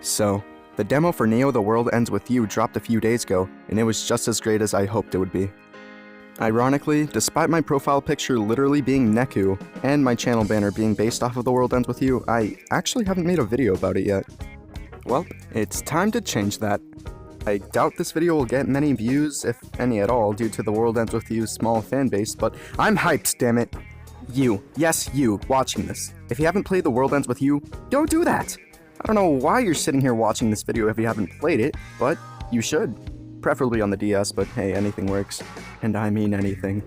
So, the demo for Neo The World Ends With You dropped a few days ago, and it was just as great as I hoped it would be. Ironically, despite my profile picture literally being Neku, and my channel banner being based off of The World Ends With You, I actually haven't made a video about it yet. Well, it's time to change that. I doubt this video will get many views, if any at all, due to The World Ends With You's small fanbase, but I'm hyped, damn it! You, yes you, watching this. If you haven't played The World Ends With You, go do that! I don't know why you're sitting here watching this video if you haven't played it, but you should. Preferably on the DS, but hey, anything works. And I mean anything.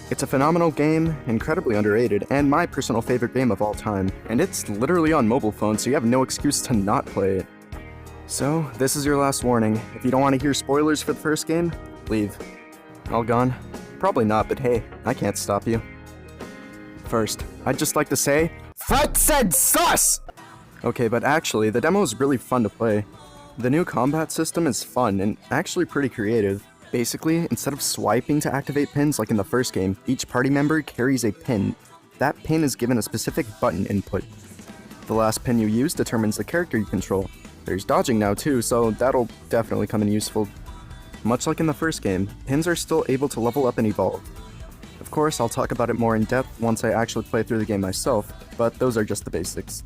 It's a phenomenal game, incredibly underrated, and my personal favorite game of all time. And it's literally on mobile phone, so you have no excuse to not play it. So, this is your last warning. If you don't want to hear spoilers for the first game, leave. All gone? Probably not, but hey, I can't stop you. First, I'd just like to say, FRET said sus! Okay, but actually, the demo is really fun to play. The new combat system is fun and actually pretty creative. Basically, instead of swiping to activate pins like in the first game, each party member carries a pin. That pin is given a specific button input. The last pin you use determines the character you control. There's dodging now too, so that'll definitely come in useful. Much like in the first game, pins are still able to level up and evolve. Of course, I'll talk about it more in depth once I actually play through the game myself, but those are just the basics.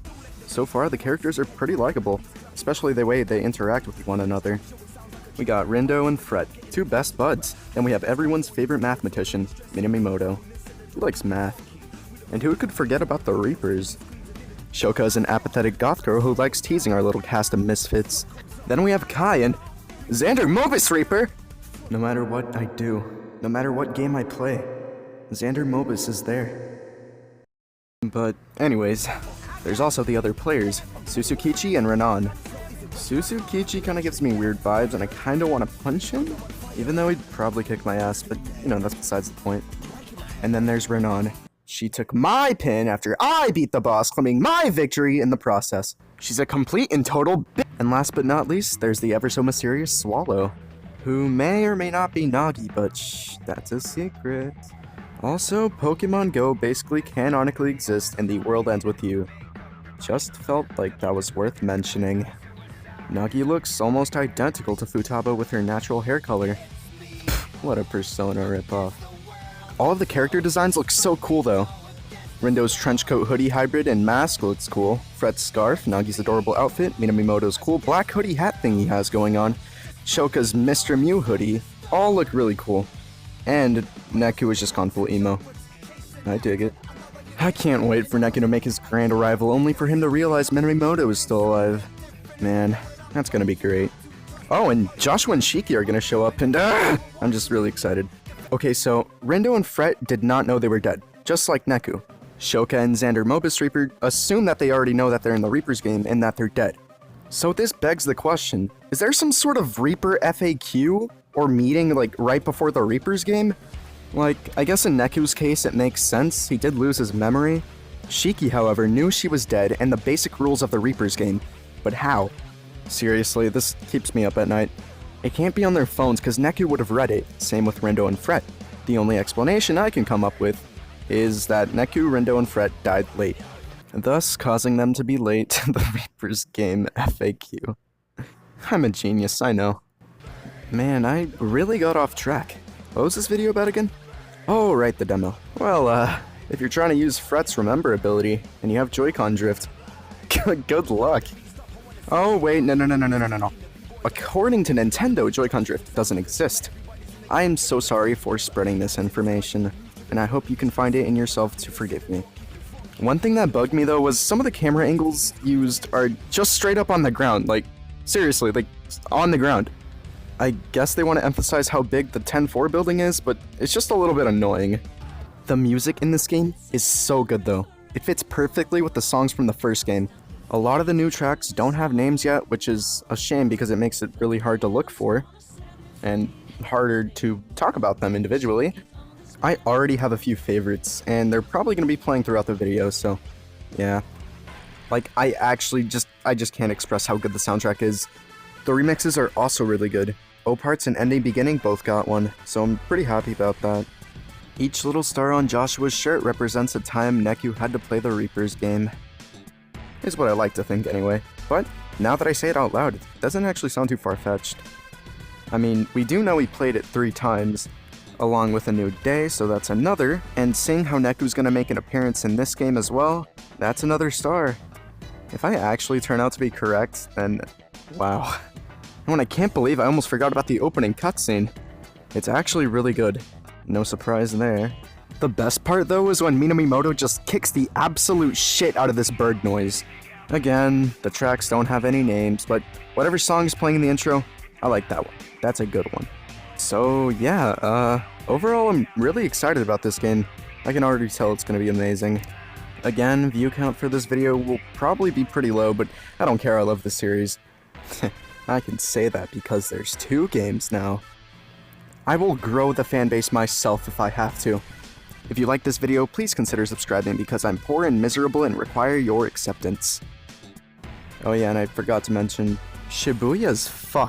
So far, the characters are pretty likable, especially the way they interact with one another. We got Rindo and Fret, two best buds. Then we have everyone's favorite mathematician, Minamimoto. He likes math. And who could forget about the Reapers? Shoka is an apathetic goth girl who likes teasing our little cast of misfits. Then we have Kai and Xander Mobus Reaper! No matter what I do, no matter what game I play, Xander Mobus is there. But anyways, there's also the other players, Susukichi and Renan. Susukichi kinda gives me weird vibes and I kinda wanna punch him, even though he'd probably kick my ass, but you know, that's besides the point. And then there's Renan. She took my pin after I beat the boss, claiming my victory in the process. She's a complete and total bitch. And last but not least, there's the ever so mysterious Swallow, who may or may not be Nagi, but shh, that's a secret. Also, Pokemon Go basically canonically exists and The World Ends With You. Just felt like that was worth mentioning. Nagi looks almost identical to Futaba with her natural hair color. What a Persona ripoff. All of the character designs look so cool though. Rindo's trenchcoat hoodie hybrid and mask looks cool. Fret's scarf, Nagi's adorable outfit, Minamimoto's cool black hoodie hat thing he has going on, Shoka's Mr. Mew hoodie, all look really cool. And Neku has just gone full emo. I dig it. I can't wait for Neku to make his grand arrival, only for him to realize Minamimoto is still alive. Man, that's gonna be great. Oh, and Joshua and Shiki are gonna show up, and I'm just really excited. Okay, so Rindo and Fret did not know they were dead, just like Neku. Shoka and Xander Mobus Reaper assume that they already know that they're in the Reaper's game and that they're dead. So this begs the question, is there some sort of Reaper FAQ or meeting like right before the Reaper's game? Like, I guess in Neku's case it makes sense, he did lose his memory. Shiki, however, knew she was dead and the basic rules of the Reaper's game. But how? Seriously, this keeps me up at night. It can't be on their phones because Neku would have read it, same with Rindo and Fret. The only explanation I can come up with is that Neku, Rindo, and Fret died late, thus causing them to be late to the Reaper's game FAQ. I'm a genius, I know. Man, I really got off track. What was this video about again? Oh, right, the demo. Well, if you're trying to use Fret's Remember ability, and you have Joy-Con drift, good luck. Oh, wait, no. According to Nintendo, Joy-Con drift doesn't exist. I am so sorry for spreading this information, and I hope you can find it in yourself to forgive me. One thing that bugged me though was some of the camera angles used are just straight up on the ground, like, seriously, like, on the ground. I guess they want to emphasize how big the 10-4 building is, but it's just a little bit annoying. The music in this game is so good though. It fits perfectly with the songs from the first game. A lot of the new tracks don't have names yet, which is a shame because it makes it really hard to look for, and harder to talk about them individually. I already have a few favorites, and they're probably going to be playing throughout the video, so yeah. Like, I just can't express how good the soundtrack is. The remixes are also really good. O-Parts and Ending Beginning both got one, so I'm pretty happy about that. Each little star on Joshua's shirt represents a time Neku had to play the Reaper's game. Is what I like to think anyway. But now that I say it out loud, it doesn't actually sound too far-fetched. I mean, we do know he played it 3 times, along with A New Day, so that's another, and seeing how Neku's gonna make an appearance in this game as well, that's another star. If I actually turn out to be correct, then wow. And I can't believe I almost forgot about the opening cutscene. It's actually really good. No surprise there. The best part though is when Minamimoto just kicks the absolute shit out of this bird noise. Again, the tracks don't have any names, but whatever song is playing in the intro, I like that one. That's a good one. So yeah, overall I'm really excited about this game. I can already tell it's gonna be amazing. Again, view count for this video will probably be pretty low, but I don't care, I love the series. I can say that because there's 2 games now. I will grow the fanbase myself if I have to. If you like this video, please consider subscribing because I'm poor and miserable and require your acceptance. Oh yeah, and I forgot to mention, Shibuya's fucked.